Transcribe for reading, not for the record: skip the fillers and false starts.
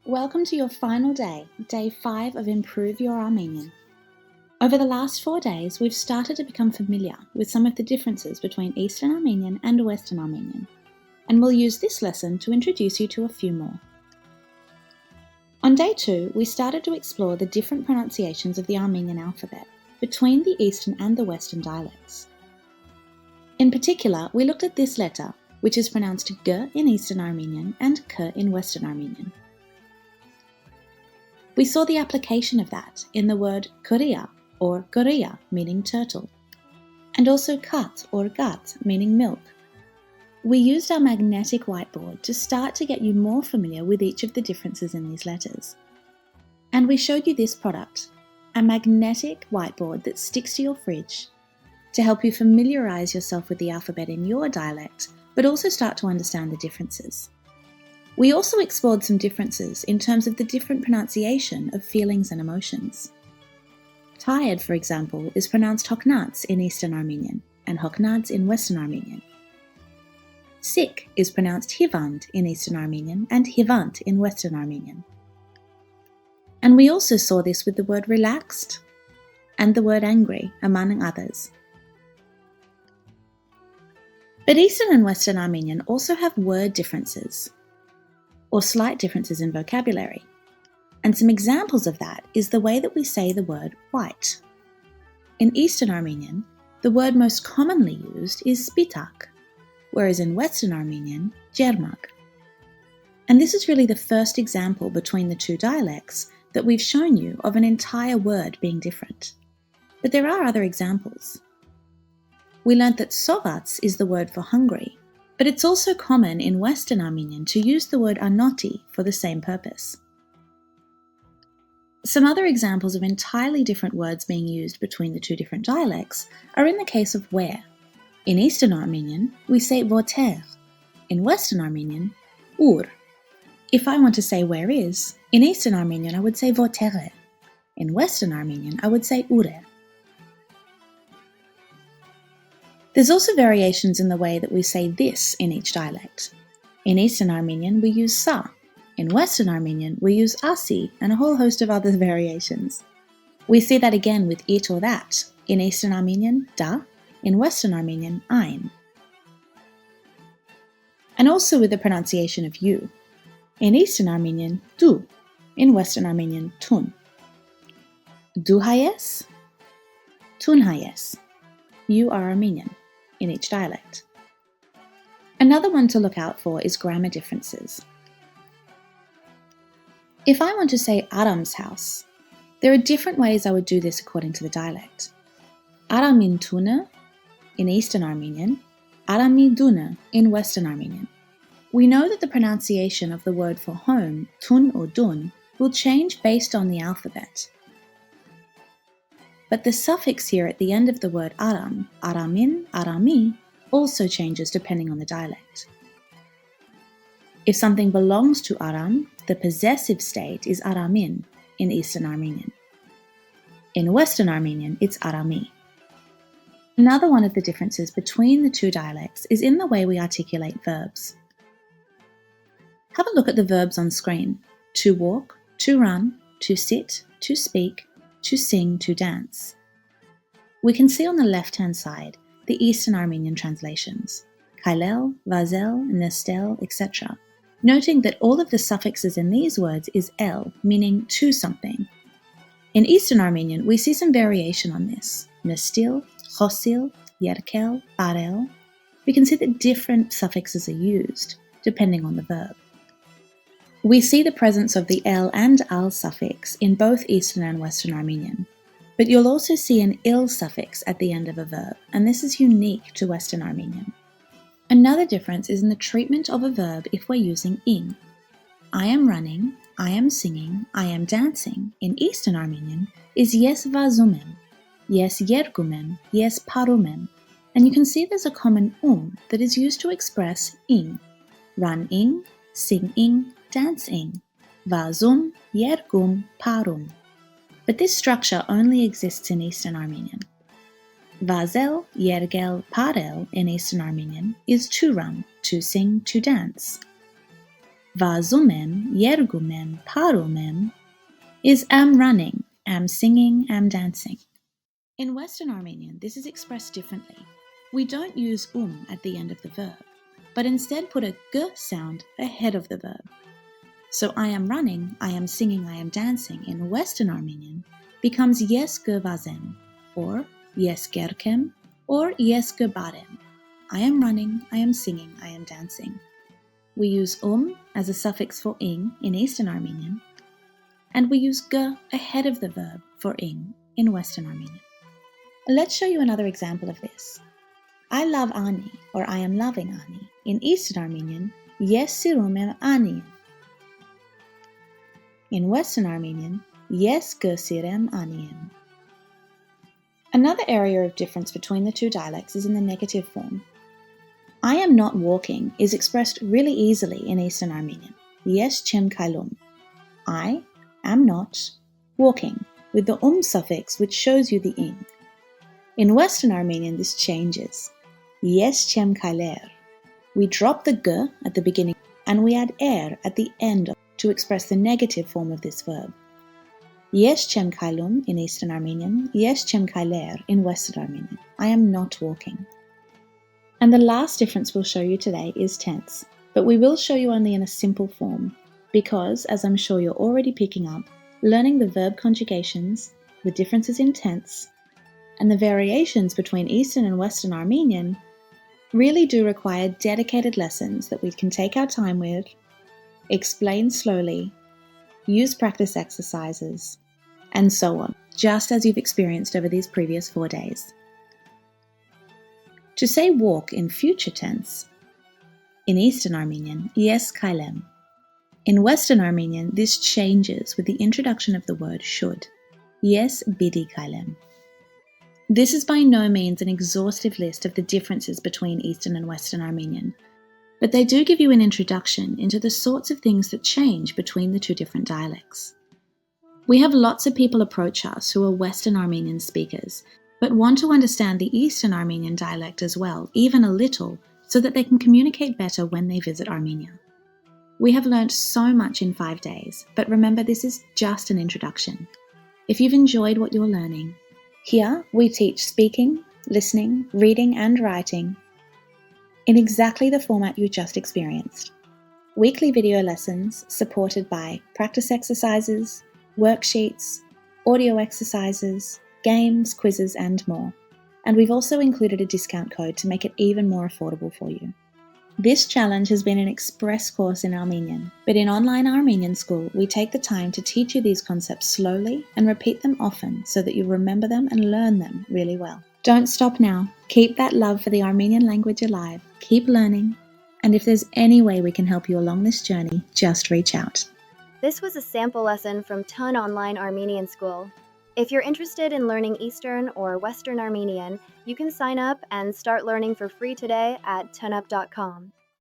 Welcome to your final day, day 5 of Improve Your Armenian. Over the last 4 days, we've started to become familiar with some of the differences between Eastern Armenian and Western Armenian, and we'll use this lesson to introduce you to a few more. On day 2, we started to explore the different pronunciations of the Armenian alphabet between the Eastern and the Western dialects. In particular, we looked at this letter, which is pronounced G in Eastern Armenian and K in Western Armenian. We saw the application of that in the word korea or goria, meaning turtle, and also kat or gat, meaning milk. We used our magnetic whiteboard to start to get you more familiar with each of the differences in these letters. And we showed you this product, a magnetic whiteboard that sticks to your fridge to help you familiarize yourself with the alphabet in your dialect, but also start to understand the differences. We also explored some differences in terms of the different pronunciation of feelings and emotions. Tired, for example, is pronounced hoknats in Eastern Armenian and hoknats in Western Armenian. Sick is pronounced hivand in Eastern Armenian and hivant in Western Armenian. And we also saw this with the word relaxed and the word angry, among others. But Eastern and Western Armenian also have word differences, or slight differences in vocabulary. And some examples of that is the way that we say the word white. In Eastern Armenian, the word most commonly used is spitak, whereas in Western Armenian, jermak. And this is really the first example between the two dialects that we've shown you of an entire word being different. But there are other examples. We learnt that sovats is the word for hungry, but it's also common in Western Armenian to use the word anoti for the same purpose. Some other examples of entirely different words being used between the two different dialects are in the case of where. In Eastern Armenian, we say voter. In Western Armenian, ur. If I want to say where is, in Eastern Armenian I would say votere. In Western Armenian I would say ure. There's also variations in the way that we say this in each dialect. In Eastern Armenian, we use sa. In Western Armenian, we use asi and a whole host of other variations. We see that again with it or that. In Eastern Armenian, da. In Western Armenian, ein. And also with the pronunciation of you. In Eastern Armenian, du. In Western Armenian, tun. Du hayes, tun hayes. You are Armenian in each dialect. Another one to look out for is grammar differences. If I want to say Aram's house, there are different ways I would do this according to the dialect. Aramin tuna in Eastern Armenian, Arami duna in Western Armenian. We know that the pronunciation of the word for home, tun or dun, will change based on the alphabet. But the suffix here at the end of the word aram, aramin, arami, also changes depending on the dialect. If something belongs to aram, the possessive state is aramin in Eastern Armenian. In Western Armenian, it's arami. Another one of the differences between the two dialects is in the way we articulate verbs. Have a look at the verbs on screen: to walk, to run, to sit, to speak, to sing, to dance. We can see on the left-hand side the Eastern Armenian translations, kailel, vazel, nestel, etc., noting that all of the suffixes in these words is el, meaning to something. In Eastern Armenian, we see some variation on this: nestil, chosil, yerkel, arel. We can see that different suffixes are used, depending on the verb. We see the presence of the el and al suffix in both Eastern and Western Armenian, but you'll also see an il suffix at the end of a verb, and this is unique to Western Armenian. Another difference is in the treatment of a verb if we're using ing. I am running, I am singing, I am dancing in Eastern Armenian is yes vazumem, yes yergumem, yes parumem, and you can see there's a common that is used to express ing, run ing, sing ing, dance ing, vazum, yergum, parum. But this structure only exists in Eastern Armenian. Vazel, yergel, parel in Eastern Armenian is to run, to sing, to dance. vazumem, yergumem, parumem is am running, am singing, am dancing. In Western Armenian, this is expressed differently. We don't use at the end of the verb, but instead put a g sound ahead of the verb. So I am running, I am singing, I am dancing in Western Armenian becomes yes ge vazem, or yes gerkem, or yes ge barem. I am running, I am singing, I am dancing. We use as a suffix for ing in Eastern Armenian, and we use g ahead of the verb for ing in Western Armenian. Let's show you another example of this. I love Ani, or I am loving Ani. In Eastern Armenian, yes sirumem Ani. In Western Armenian, yes ge sirem Aniem. Another area of difference between the two dialects is in the negative form. I am not walking is expressed really easily in Eastern Armenian. Yes chem kailum. I am not walking, with the suffix which shows you the ing. In Western Armenian, this changes. Yes chem kailer. We drop the g at the beginning and we add at the end to express the negative form of this verb. Yes chem kailum in Eastern Armenian, yes chem kailer in Western Armenian. I am not walking. And the last difference we'll show you today is tense, but we will show you only in a simple form, because, as I'm sure you're already picking up, learning the verb conjugations, the differences in tense, and the variations between Eastern and Western Armenian really do require dedicated lessons that we can take our time with, explain slowly, use practice exercises, and so on, just as you've experienced over these previous 4 days. To say walk in future tense, in Eastern Armenian, yes kailem. In Western Armenian, this changes with the introduction of the word should, yes bidi kailem. This is by no means an exhaustive list of the differences between Eastern and Western Armenian, but they do give you an introduction into the sorts of things that change between the two different dialects. We have lots of people approach us who are Western Armenian speakers, but want to understand the Eastern Armenian dialect as well, even a little, so that they can communicate better when they visit Armenia. We have learnt so much in 5 days, but remember this is just an introduction. If you've enjoyed what you're learning, here we teach speaking, listening, reading and writing in exactly the format you just experienced. Weekly video lessons supported by practice exercises, worksheets, audio exercises, games, quizzes and more. And we've also included a discount code to make it even more affordable for you. This challenge has been an express course in Armenian, but in Online Armenian School, we take the time to teach you these concepts slowly and repeat them often so that you remember them and learn them really well. Don't stop now. Keep that love for the Armenian language alive. Keep learning. And if there's any way we can help you along this journey, just reach out. This was a sample lesson from Tun Online Armenian School. If you're interested in learning Eastern or Western Armenian, you can sign up and start learning for free today at tunup.com.